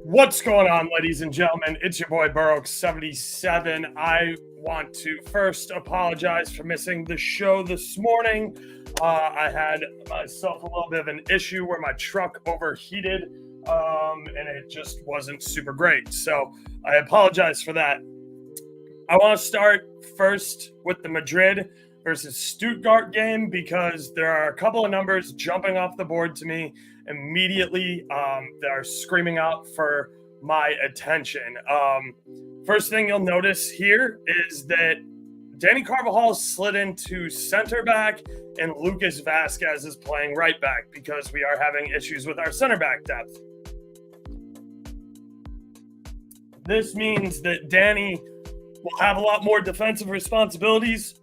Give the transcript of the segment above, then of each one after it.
What's going on, ladies and gentlemen? It's your boy Burrow77. I want to first apologize for missing the show this morning. I had myself a little bit of an issue where my truck overheated, and it just wasn't super great. So I apologize for that. I want to start first with the Madrid versus Stuttgart game because there are a couple of numbers jumping off the board to me immediately that are screaming out for my attention. First thing you'll notice here is that Danny Carvajal slid into center back and Lucas Vazquez is playing right back because we are having issues with our center back depth. This means that Danny will have a lot more defensive responsibilities.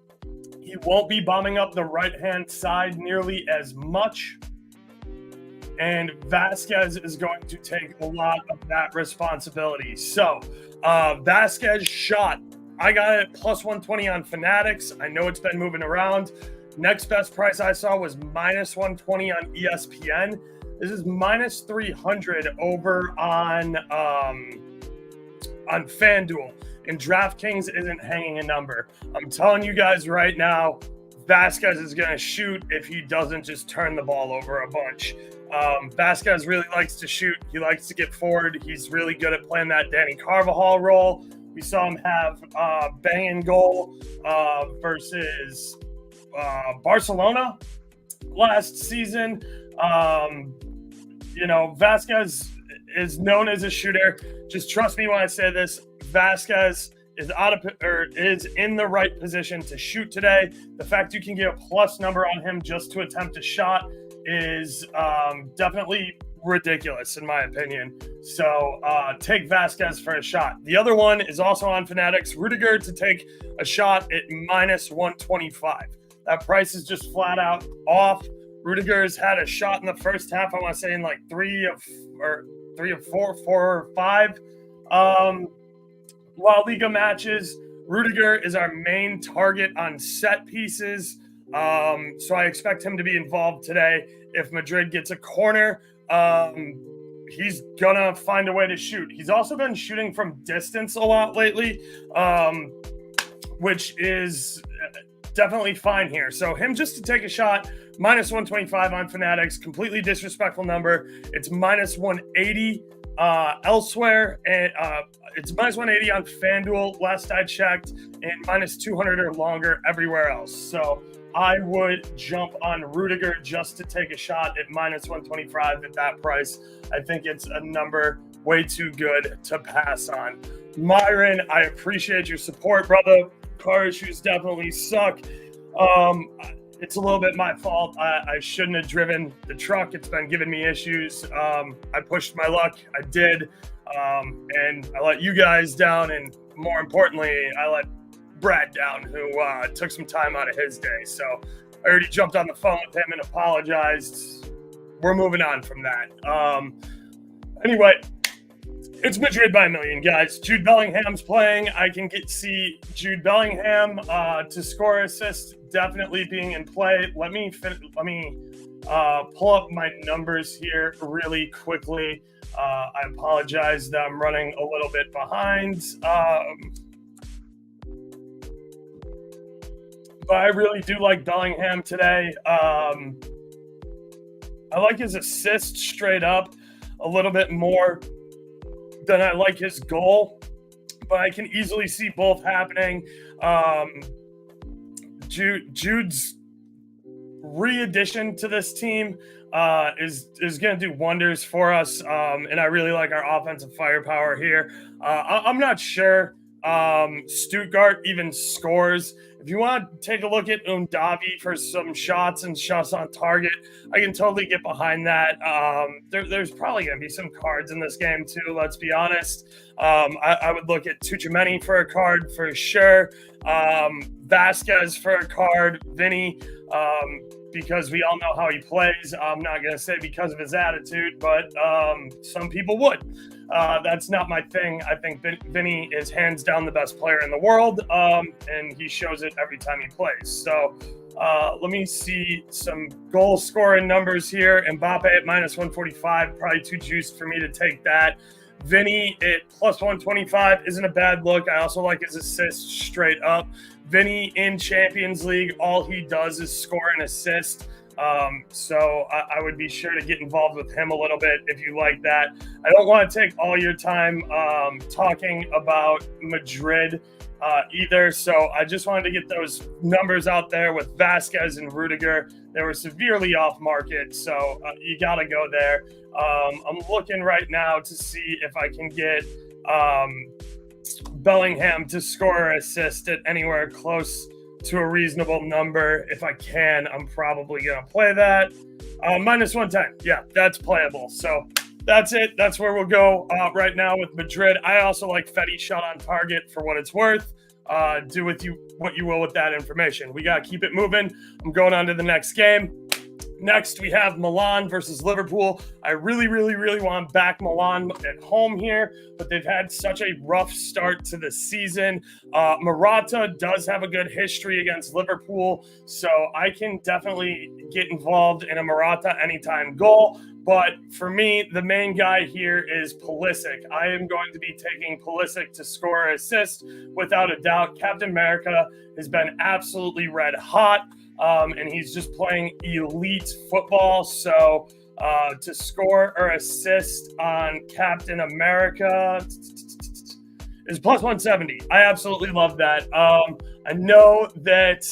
He won't be bombing up the right-hand side nearly as much. And Vazquez is going to take a lot of that responsibility. So, Vazquez shot. I got it plus 120 on Fanatics. I know it's been moving around. Next best price I saw was minus 120 on ESPN. This is minus 300 over on FanDuel. And DraftKings isn't hanging a number. I'm telling you guys right now, Vazquez is going to shoot if he doesn't just turn the ball over a bunch. Vazquez really likes to shoot. He likes to get forward. He's really good at playing that Danny Carvajal role. We saw him have bang and goal versus Barcelona last season. Vazquez is known as a shooter. Just trust me when I say this. Vazquez is in the right position to shoot today. The fact you can get a plus number on him just to attempt a shot is definitely ridiculous in my opinion. So take Vazquez for a shot. The other one is also on Fanatics. Rudiger to take a shot at minus 125. That price is just flat out off. Rudiger's had a shot in the first half. I want to say in like three of four or five La Liga matches. Rudiger is our main target on set pieces. So I expect him to be involved today. If Madrid gets a corner, he's going to find a way to shoot. He's also been shooting from distance a lot lately, which is definitely fine here. So him just to take a shot, minus 125 on Fanatics, completely disrespectful number. It's minus 180 elsewhere, and it's minus 180 on FanDuel last I checked, and minus 200 or longer everywhere else. So I would jump on Rudiger just to take a shot at minus 125 at that price. I think it's a number way too good to pass on. Myron, I appreciate your support, brother. Car issues definitely suck. It's a little bit my fault. I shouldn't have driven the truck. It's been giving me issues. I pushed my luck. I did. And I let you guys down. And more importantly, I let Brad down, who took some time out of his day. So I already jumped on the phone with him and apologized. We're moving on from that. Anyway, it's Madrid by a million, guys. Jude Bellingham's playing. I can see Jude Bellingham to score assist definitely being in play. Let me pull up my numbers here really quickly. I apologize that I'm running a little bit behind. But I really do like Bellingham today. I like his assist straight up a little bit more than I like his goal, but I can easily see both happening. Jude's re-addition to this team is going to do wonders for us, and I really like our offensive firepower here. I'm not sure Stuttgart even scores. If you want to take a look at Undavi for some shots and shots on target, I can totally get behind that. There's probably going to be some cards in this game too, let's be honest. I would look at Tuchemeni for a card for sure. Vazquez for a card. Vinny, because we all know how he plays. I'm not going to say because of his attitude, but some people would. That's not my thing. I think Vinny is hands down the best player in the world, and he shows it every time he plays. So let me see some goal scoring numbers here. Mbappe at minus 145, probably too juiced for me to take that. Vinny at plus 125 isn't a bad look. I also like his assists straight up. Vinny in Champions League, all he does is score and assist. So I would be sure to get involved with him a little bit if you like that. I don't want to take all your time talking about Madrid either. So I just wanted to get those numbers out there with Vasquez and Rudiger. They were severely off market, so you got to go there. I'm looking right now to see if I can get Bellingham to score or assist at anywhere close to a reasonable number. If I can, I'm probably going to play that. Minus 110. Yeah, that's playable. So that's it. That's where we'll go right now with Madrid. I also like Fetty shot on target for what it's worth. Do with you what you will with that information. We got to keep it moving. I'm going on to the next game. Next, we have Milan versus Liverpool. I really, really, really want to back Milan at home here, but they've had such a rough start to the season. Morata does have a good history against Liverpool, so I can definitely get involved in a Morata anytime goal. But for me, the main guy here is Pulisic. I am going to be taking Pulisic to score or assist without a doubt. Captain America has been absolutely red hot. And he's just playing elite football. So to score or assist on Captain America is plus 170. I absolutely love that. I know that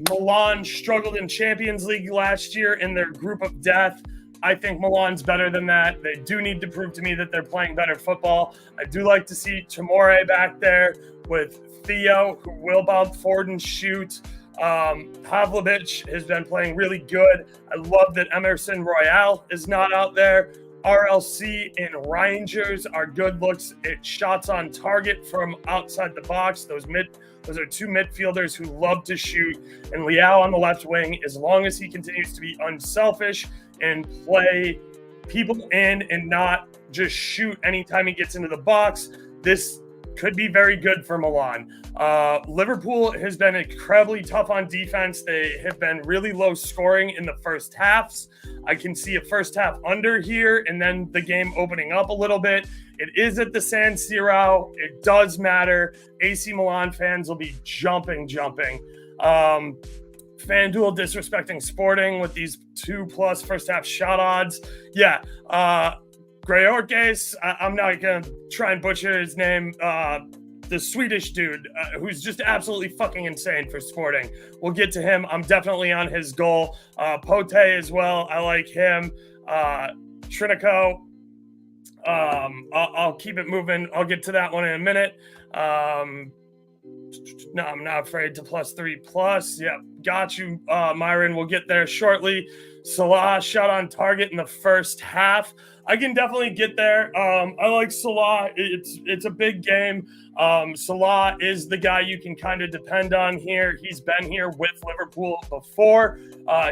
Milan struggled in Champions League last year in their group of death. I think Milan's better than that. They do need to prove to me that they're playing better football. I do like to see Tomori back there with Theo, who will bounce forward and shoot. Pavlovic has been playing really good. I love that Emerson Royale is not out there. RLC and Rangers are good looks at shots on target from outside the box. Those are two midfielders who love to shoot. And Leao on the left wing, as long as he continues to be unselfish and play people in and not just shoot anytime he gets into the box, this could be very good for Milan. Liverpool has been incredibly tough on defense. They have been really low scoring in the first halves. I can see a first half under here and then the game opening up a little bit. It is at the San Siro. It does matter. AC Milan fans will be jumping. FanDuel disrespecting Sporting with these 2+ first half shot odds. Yeah. Greorges, I'm not going to try and butcher his name, the Swedish dude who's just absolutely fucking insane for Sporting. We'll get to him. I'm definitely on his goal. Pote as well. I like him. Trinico. I'll keep it moving. I'll get to that one in a minute. No, I'm not afraid to +3+. Yeah, got you, Myron. We'll get there shortly. Salah shot on target in the first half. I can definitely get there. I like Salah. It's a big game. Salah is the guy you can kind of depend on here. He's been here with Liverpool before.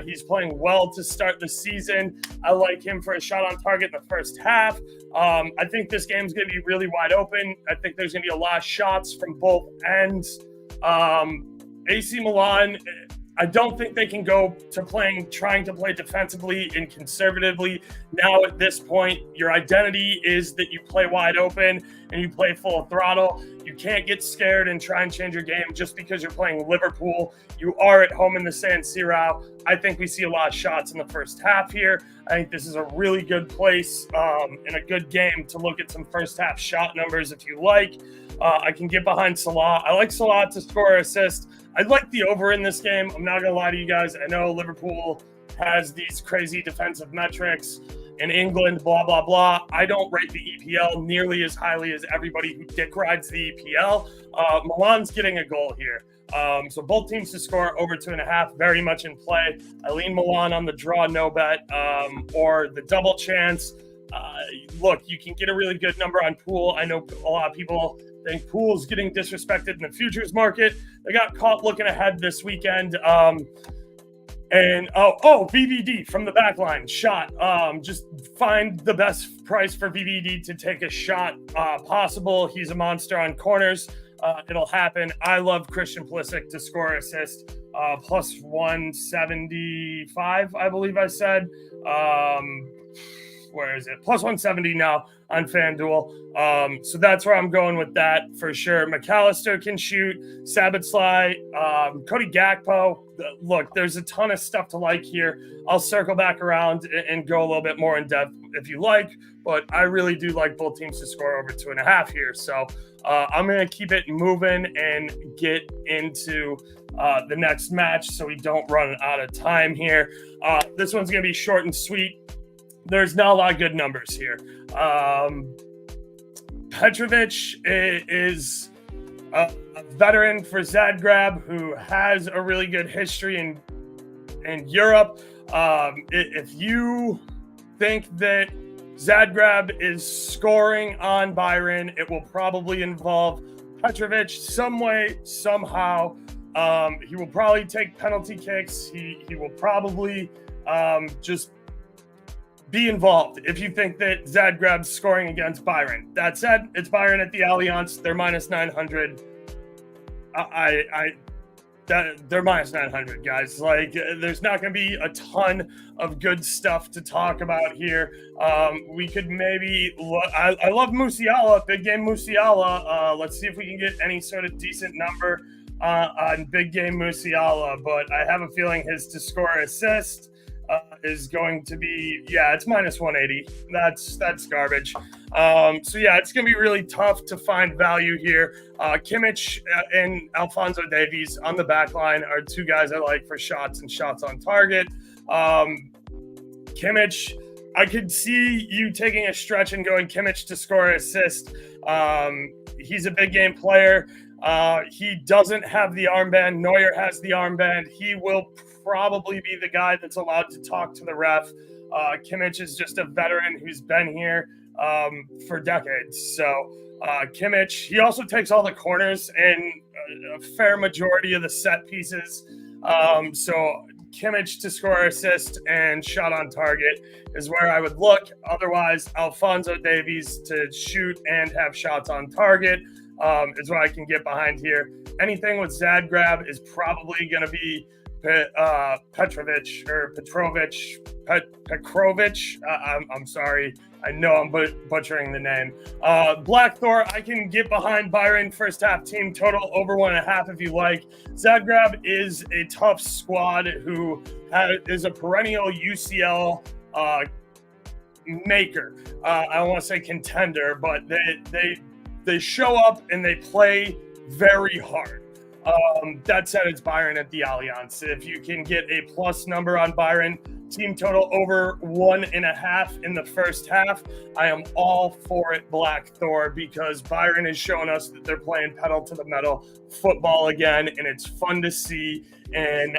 He's playing well to start the season. I like him for a shot on target in the first half. I think this game's going to be really wide open. I think there's going to be a lot of shots from both ends. AC Milan, I don't think they can go to trying to play defensively and conservatively. Now at this point, your identity is that you play wide open and you play full throttle. You can't get scared and try and change your game just because you're playing Liverpool. You are at home in the San Siro. I think we see a lot of shots in the first half here. I think this is a really good place and a good game to look at some first half shot numbers if you like. I can get behind Salah. I like Salah to score or assist. I'd like the over in this game. I'm not going to lie to you guys. I know Liverpool has these crazy defensive metrics in England, blah, blah, blah. I don't rate the EPL nearly as highly as everybody who dick rides the EPL. Milan's getting a goal here. So both teams to score over 2.5, very much in play. I lean Milan on the draw, no bet, or the double chance. Look, you can get a really good number on Pool. I know a lot of people think Pool's getting disrespected in the futures market. They got caught looking ahead this weekend. VVD from the back line shot. Just find the best price for VVD to take a shot possible. He's a monster on corners. It'll happen. I love Christian Pulisic to score assist. Plus 175, I believe I said. where is it? Plus 170 now on FanDuel. So that's where I'm going with that for sure. McAllister can shoot, Sabitslai, Cody Gakpo. Look, there's a ton of stuff to like here. I'll circle back around and go a little bit more in depth if you like, but I really do like both teams to score over 2.5 here. So I'm going to keep it moving and get into the next match so we don't run out of time here. This one's going to be short and sweet. There's not a lot of good numbers here. Petrovic is a veteran for Zagreb who has a really good history in Europe. If you think that Zagreb is scoring on Byron, it will probably involve Petrovic some way, somehow. He will probably take penalty kicks. He will probably just be involved if you think that Zagreb's scoring against Byron. That said, it's Byron at the Allianz. They're minus 900. They're minus 900, guys. Like, there's not going to be a ton of good stuff to talk about here. We could maybe I love Musiala, big game Musiala. Let's see if we can get any sort of decent number on big game Musiala, but I have a feeling his to score assist is going to be, it's minus 180. That's garbage. So it's going to be really tough to find value here. Kimmich and Alphonso Davies on the back line are two guys I like for shots and shots on target. Kimmich, I could see you taking a stretch and going Kimmich to score assist. He's a big game player. He doesn't have the armband. Neuer has the armband. He will probably be the guy that's allowed to talk to the ref. Kimmich is just a veteran who's been here for decades. So Kimmich, he also takes all the corners and a fair majority of the set pieces. So Kimmich to score assist and shot on target is where I would look. Otherwise, Alphonso Davies to shoot and have shots on target is what I can get behind here. Anything with Zagreb is probably going to be Petrovic. I'm sorry. I know I'm butchering the name. Black Thor, I can get behind Byron first half team total over 1.5 if you like. Zagreb is a tough squad who is a perennial UCL maker. I don't want to say contender, but they show up and they play very hard. That said, it's Byron at the Allianz. If you can get a plus number on Byron, team total over 1.5 in the first half, I am all for it, Black Thor, because Byron has shown us that they're playing pedal to the metal football again, and it's fun to see. And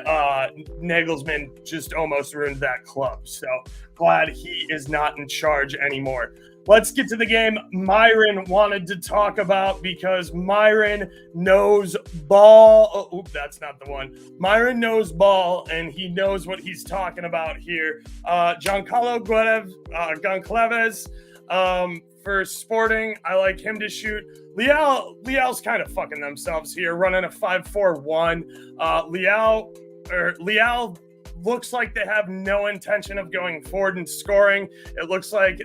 Nagelsmann just almost ruined that club. So glad he is not in charge anymore. Let's get to the game Myron wanted to talk about because Myron knows ball. Oh, that's not the one. Myron knows ball, and he knows what he's talking about here. Giancarlo Goncalves for Sporting. I like him to shoot. Leal's kind of fucking themselves here, running a 5-4-1. Leal looks like they have no intention of going forward and scoring. It looks like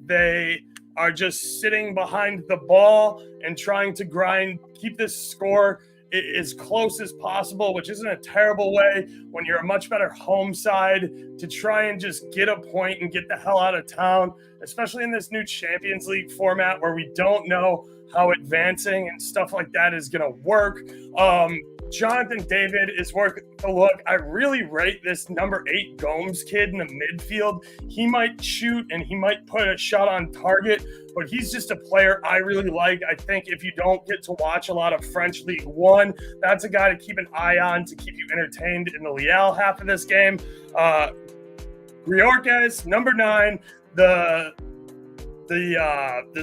they are just sitting behind the ball and trying to keep this score as close as possible, which isn't a terrible way when you're a much better home side to try and just get a point and get the hell out of town, especially in this new Champions League format where we don't know how advancing and stuff like that is going to work. Jonathan David is worth a look. I really rate this number 8 Gomes kid in the midfield. He might shoot and he might put a shot on target, but he's just a player I really like. I think if you don't get to watch a lot of French League One, that's a guy to keep an eye on to keep you entertained in the Leal half of this game. Griorkes, number 9, the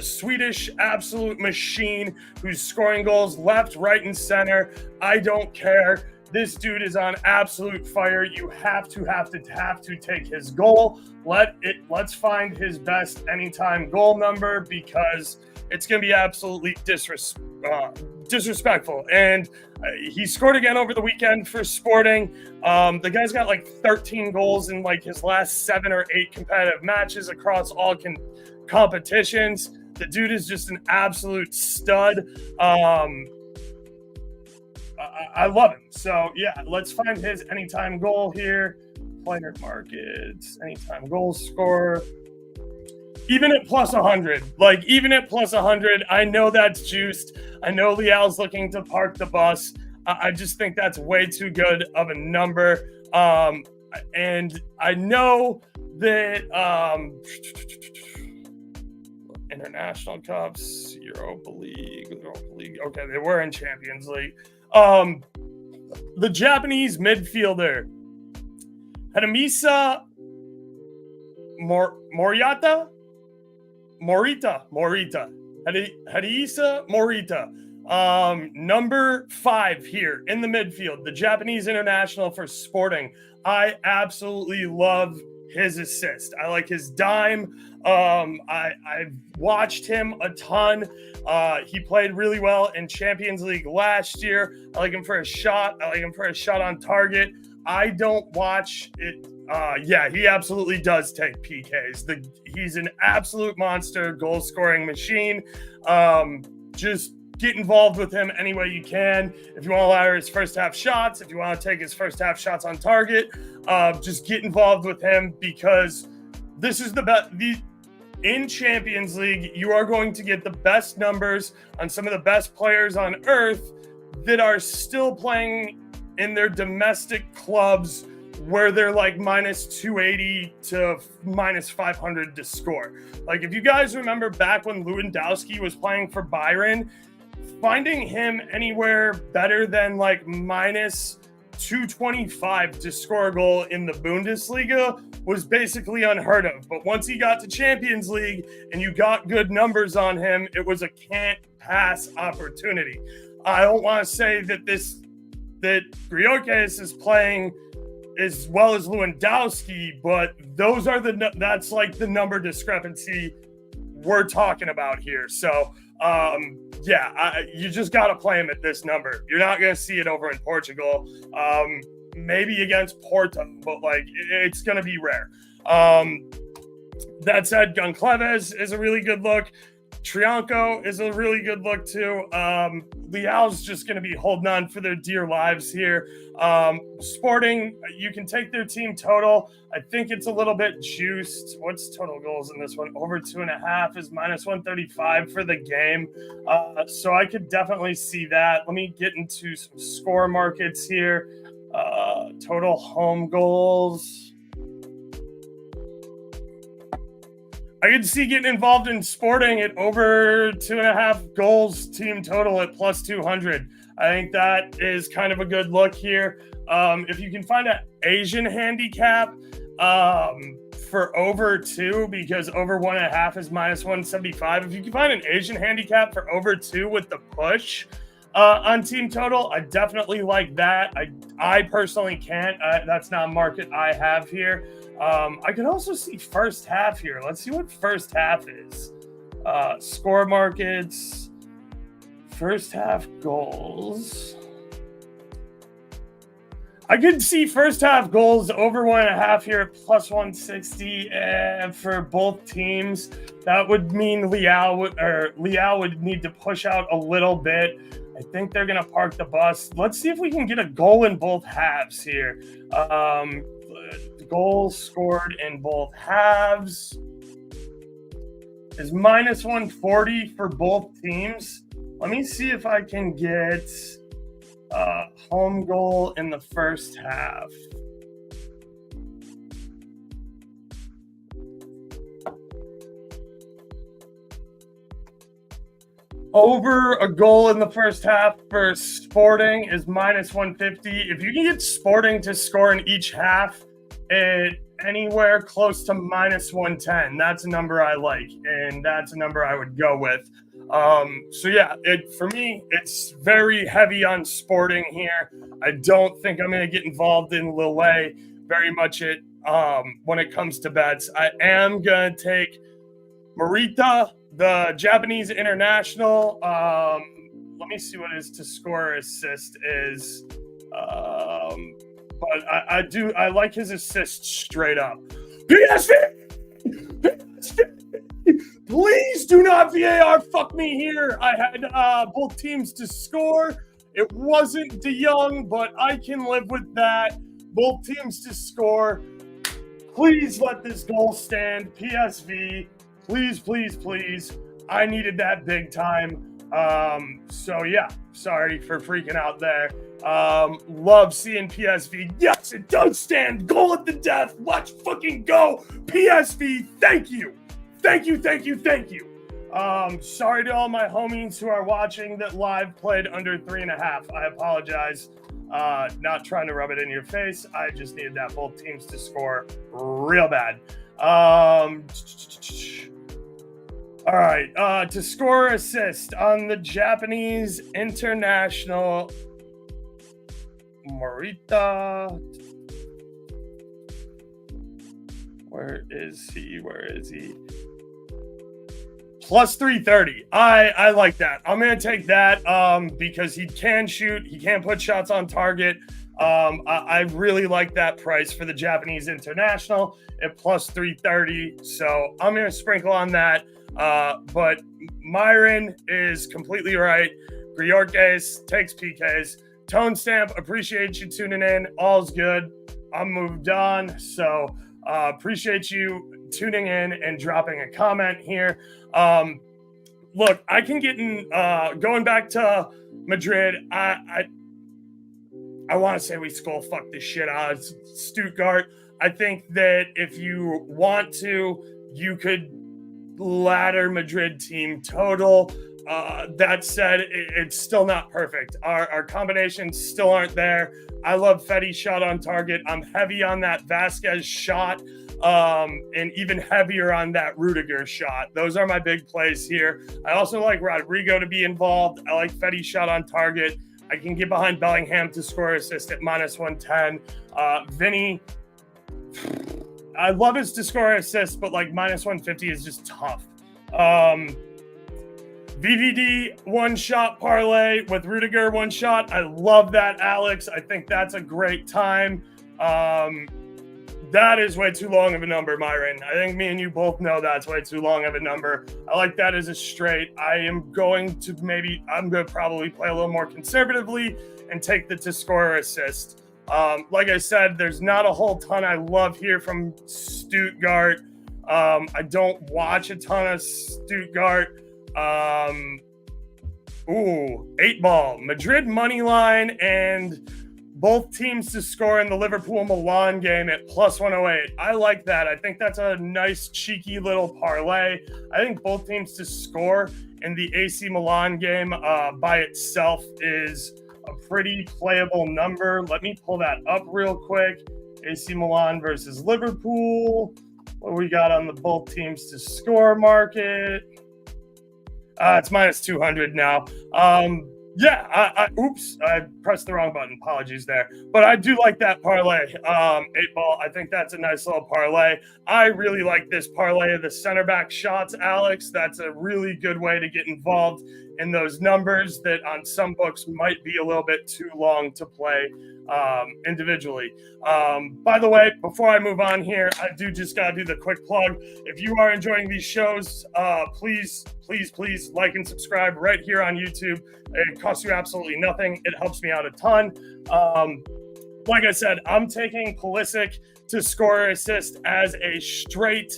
Swedish absolute machine who's scoring goals left, right, and center. I don't care. This dude is on absolute fire. You have to take his goal. Let's find his best anytime goal number, because it's going to be absolutely disrespectful. And he scored again over the weekend for Sporting. The guy's got like 13 goals in like his last 7 or 8 competitive matches across all competitions. The dude is just an absolute stud. I love him. So, yeah, let's find his anytime goal here. Player markets, anytime goal scorer. Even at plus 100. Like, even at plus 100, I know that's juiced. I know Leal's looking to park the bus. I just think that's way too good of a number. And I know that International Cups, Europa League. Okay, they were in Champions League. The Japanese midfielder, Hanamisa Morita. Hadiisa Morita. Number 5 here in the midfield, the Japanese international for Sporting. I absolutely love his assist. I like his dime. I've watched him a ton. He played really well in Champions League last year. I like him for a shot. I like him for a shot on target. I don't watch it. Yeah, he absolutely does take PKs. He's an absolute monster, goal-scoring machine. Just get involved with him any way you can. If you want to allow his first half shots, if you want to take his first half shots on target, just get involved with him, because this is the best. In Champions League, you are going to get the best numbers on some of the best players on earth that are still playing in their domestic clubs, where they're like minus 280 to minus 500 to score. Like, if you guys remember back when Lewandowski was playing for Bayern, finding him anywhere better than like minus 225 to score a goal in the Bundesliga was basically unheard of. But once he got to Champions League and you got good numbers on him, it was a can't pass opportunity. I don't want to say that Griokes is playing as well as Lewandowski, but that's like the number discrepancy we're talking about here. So, you just got to play him at this number. You're not going to see it over in Portugal. Maybe against Porto, but like it's going to be rare. That said, Goncalves is a really good look. Trianco is a really good look too. Leal's just going to be holding on for their dear lives here. Sporting, you can take their team total. I think it's a little bit juiced. What's total goals in this one? Over 2.5 is minus 135 for the game. So I could definitely see that. Let me get into some score markets here. Total home goals. I could see getting involved in Sporting at over 2.5 goals team total at plus 200. I think that is kind of a good look here. If you can find an Asian handicap for over 2, because over 1.5 is minus 175. If you can find an Asian handicap for over 2 with the push on team total, I definitely like that. I personally can't. That's not a market I have here. I could also see first half here. Let's see what first half is. Score markets, first half goals. I could see first half goals over 1.5 here at plus 160, and for both teams, that would mean Leal would need to push out a little bit. I think they're going to park the bus. Let's see if we can get a goal in both halves here. Goals scored in both halves is minus 140 for both teams. Let me see if I can get a home goal in the first half. Over a goal in the first half for Sporting is minus 150. If you can get Sporting to score in each half at anywhere close to minus 110, that's a number I like, and that's a number I would go with. So yeah, for me, it's very heavy on Sporting here. I don't think I'm going to get involved in Lille very much when it comes to bets. I am going to take Morita, the Japanese international. Let me see what his to score assist is. But I like his assist straight up. PSV! Please do not VAR fuck me here. I had both teams to score. It wasn't De Jong, but I can live with that. Both teams to score. Please let this goal stand. PSV. Please, please, please. I needed that big time. So yeah, sorry for freaking out there. Love seeing PSV. Yes, it does stand. Goal at the death. Let's fucking go. PSV, thank you. Thank you. Sorry to all my homies who are watching that live played under 3.5. I apologize. Not trying to rub it in your face. I just needed that both teams to score real bad. All right. To score assist on the Japanese international Morita. Where is he? Plus 330. I like that. I'm going to take that because he can shoot. He can put shots on target. I really like that price for the Japanese international at plus 330. So I'm going to sprinkle on that. But Myron is completely right. Griorkes takes PKs. Tone Stamp, appreciate you tuning in. All's good. I'm moved on. So appreciate you tuning in and dropping a comment here. Look, I can get in going back to Madrid. I want to say we skull fuck this shit out of Stuttgart. I think that if you want to, you could ladder Madrid team total. That said, it's still not perfect. Our combinations still aren't there. I love Fetty's shot on target. I'm heavy on that Vasquez shot, and even heavier on that Rudiger shot. Those are my big plays here. I also like Rodrigo to be involved. I like Fetty's shot on target. I can get behind Bellingham to score assist at minus 110. Vinny, I love his to score assist, but like minus 150 is just tough. VVD one shot parlay with Rudiger one shot. I love that, Alex. I think that's a great time. That is way too long of a number, Myron. I think me and you both know that's way too long of a number. I like that as a straight. I'm going to probably play a little more conservatively and take the to score assist. Like I said, there's not a whole ton I love here from Stuttgart. I don't watch a ton of Stuttgart. 8 ball. Madrid money line and both teams to score in the Liverpool-Milan game at plus 108. I like that. I think that's a nice, cheeky little parlay. I think both teams to score in the AC Milan game by itself is a pretty playable number. Let me pull that up real quick. AC Milan versus Liverpool. What we got on the both teams to score market? It's minus 200 now. Oops, I pressed the wrong button. Apologies there. But I do like that parlay. 8 ball. I think that's a nice little parlay. I really like this parlay of the center back shots, Alex. That's a really good way to get involved in those numbers that on some books might be a little bit too long to play individually. By the way, before I move on here, I do just got to do the quick plug. If you are enjoying these shows, please like and subscribe right here on YouTube. It costs you absolutely nothing. It helps me out a ton. Like I said, I'm taking Pulisic to score assist as a straight.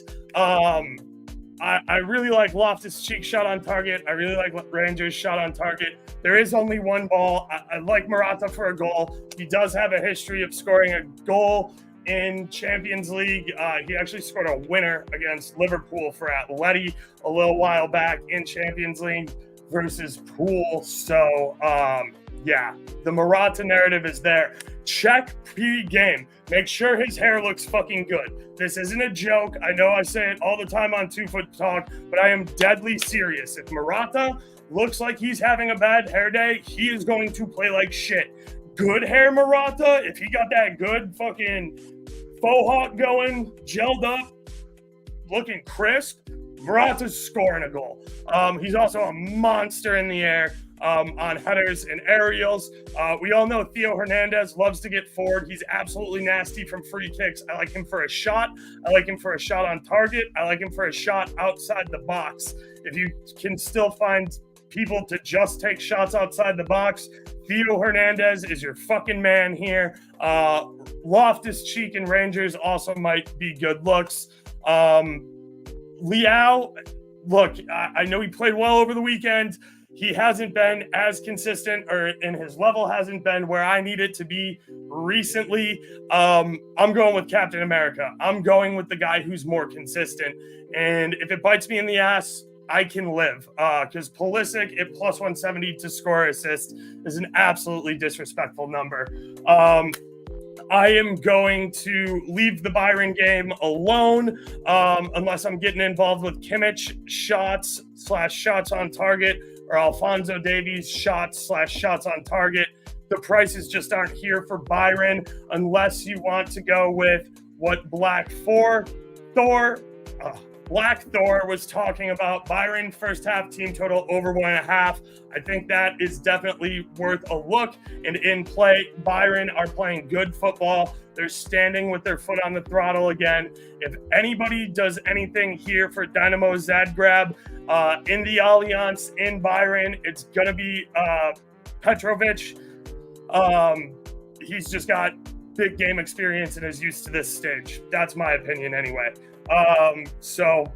I really like Loftus-Cheek shot on target. I really like Rangers shot on target. There is only one ball. I like Morata for a goal. He does have a history of scoring a goal in Champions League. He actually scored a winner against Liverpool for Atleti a little while back in Champions League versus Pool. So, the Morata narrative is there. Check pre-game. Make sure his hair looks fucking good. This isn't a joke. I know I say it all the time on 2 Foot Talk, but I am deadly serious. If Murata looks like he's having a bad hair day, he is going to play like shit. Good hair Murata, if he got that good fucking faux hawk going, gelled up, looking crisp, Murata's scoring a goal. He's also a monster in the air on headers and aerials. We all know Theo Hernandez loves to get forward. He's absolutely nasty from free kicks. I like him for a shot. I like him for a shot on target. I like him for a shot outside the box. If you can still find people to just take shots outside the box, Theo Hernandez is your fucking man here. Loftus-Cheek and Rangers also might be good looks. Leao, look, I know he played well over the weekend. He hasn't been as consistent, and his level hasn't been where I need it to be recently. I'm going with Captain America. I'm going with the guy who's more consistent. And if it bites me in the ass, I can live, because Pulisic at plus 170 to score assist is an absolutely disrespectful number. I am going to leave the Byron game alone unless I'm getting involved with Kimmich shots on target, or Alphonso Davies shots on target. The prices just aren't here for Byron unless you want to go with what Black Thor was talking about. Byron first half team total over 1.5. I think that is definitely worth a look and in play. Byron are playing good football. They're standing with their foot on the throttle again. If anybody does anything here for Dynamo Zagreb in the Allianz in Byron, it's going to be Petrovic. He's just got big game experience and is used to this stage. That's my opinion anyway. So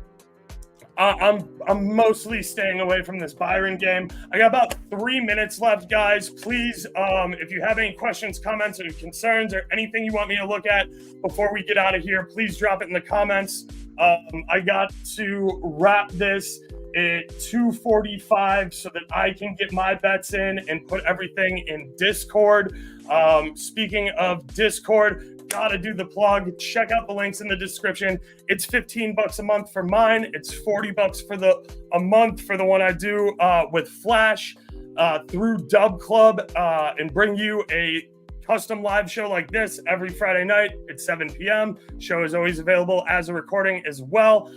I'm mostly staying away from this Byron game. I got about 3 minutes left, guys. Please, if you have any questions, comments, or concerns, or anything you want me to look at before we get out of here, please drop it in the comments. I got to wrap this at 2:45 so that I can get my bets in and put everything in Discord. Speaking of Discord, gotta do the plug. Check out the links in the description. It's $15 a month for mine. It's $40 for a month for the one I do with Flash through Dub Club, and bring you a custom live show like this every Friday night at 7 p.m. Show is always available as a recording as well.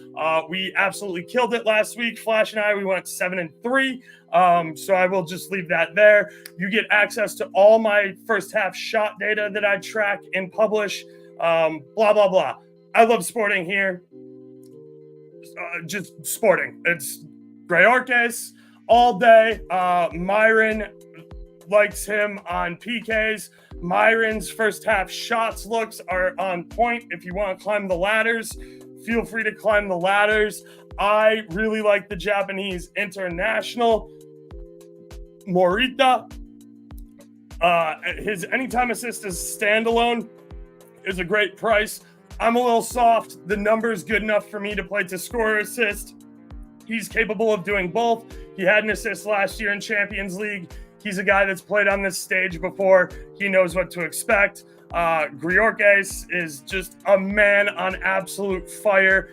We absolutely killed it last week. Flash and I, we went 7-3. So I will just leave that there. You get access to all my first half shot data that I track and publish. Blah, blah, blah. I love sporting here. Just sporting. It's Greorkes all day. Myron likes him on PKs. Myron's first half shots looks are on point. If you want to climb the ladders, feel free to climb the ladders. I really like the Japanese international, Morita. His anytime assist is standalone is a great price. I'm a little soft. The number is good enough for me to play to score assist. He's capable of doing both. He had an assist last year in Champions League. He's a guy that's played on this stage before. He knows what to expect. Greorkes is just a man on absolute fire.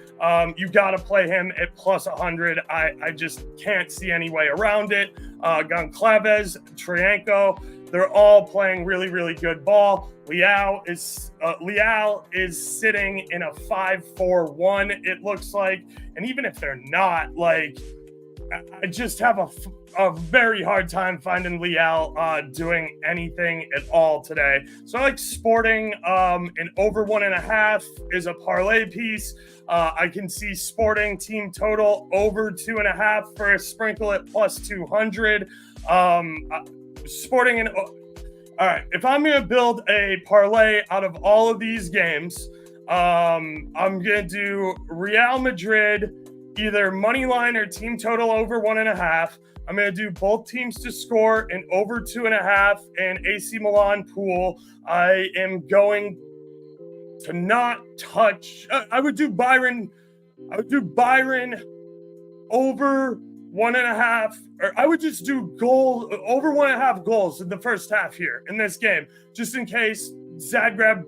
You got to play him at plus 100. I just can't see any way around it. Goncalves, Trianko, they're all playing really, really good ball. Leao is sitting in a 5-4-1, it looks like. And even if they're not, like, I just have a very hard time finding Leao doing anything at all today. So I like sporting an over 1.5 is a parlay piece. I can see sporting team total over 2.5 for a sprinkle at plus 200. Sporting all right, if I'm going to build a parlay out of all of these games, I'm going to do Real Madrid, either money line or team total over 1.5. I'm going to do both teams to score and over 2.5 and AC Milan pool. I am going to not touch. I would do Byron over 1.5, or I would just do over 1.5 goals in the first half here in this game, just in case Zad grab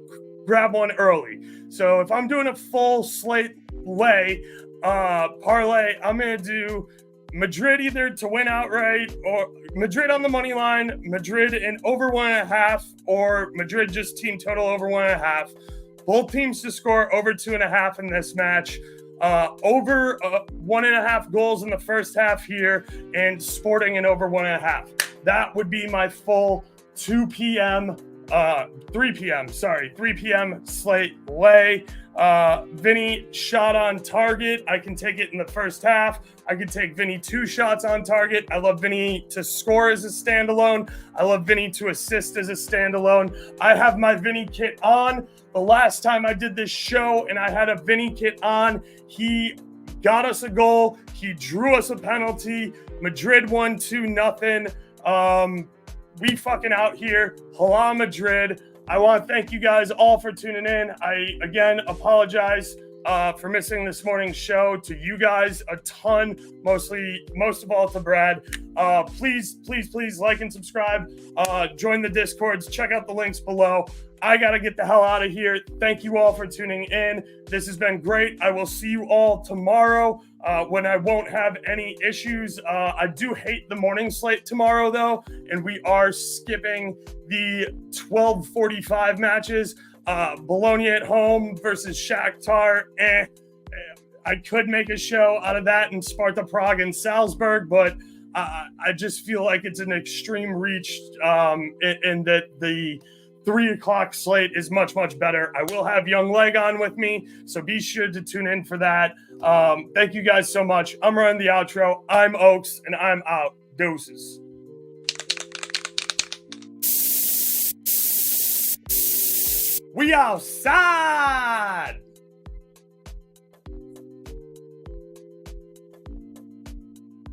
one early. So if I'm doing a full slate parlay, I'm going to do Madrid either to win outright, or Madrid on the money line, Madrid in over 1.5, or Madrid just team total over 1.5. Both teams to score over 2.5 in this match. Over 1.5 goals in the first half here, and Sporting in over 1.5. That would be my full 3 p.m. slate lay. Vinny shot on target. I can take it in the first half. I could take Vinny 2 shots on target. I love Vinny to score as a standalone. I love Vinny to assist as a standalone. I have my Vinny kit on. The last time I did this show and I had a Vinny kit on, he got us a goal. He drew us a penalty. Madrid won 2-0. We fucking out here. Hala Madrid. I want to thank you guys all for tuning in. I, again, apologize for missing this morning's show. To you guys, a ton, most of all to Brad. Please like and subscribe. Join the Discords. Check out the links below. I got to get the hell out of here. Thank you all for tuning in. This has been great. I will see you all tomorrow when I won't have any issues. I do hate the morning slate tomorrow, though, and we are skipping the 12:45 matches. Bologna at home versus Shakhtar. I could make a show out of that, and Sparta Prague and Salzburg, but I just feel like it's an extreme reach, and that the 3 o'clock slate is much better. I will have Young Leg on with me, so be sure to tune in for that. Thank you guys so much. I'm running the outro. I'm Oaks, and I'm out. Deuces. We outside.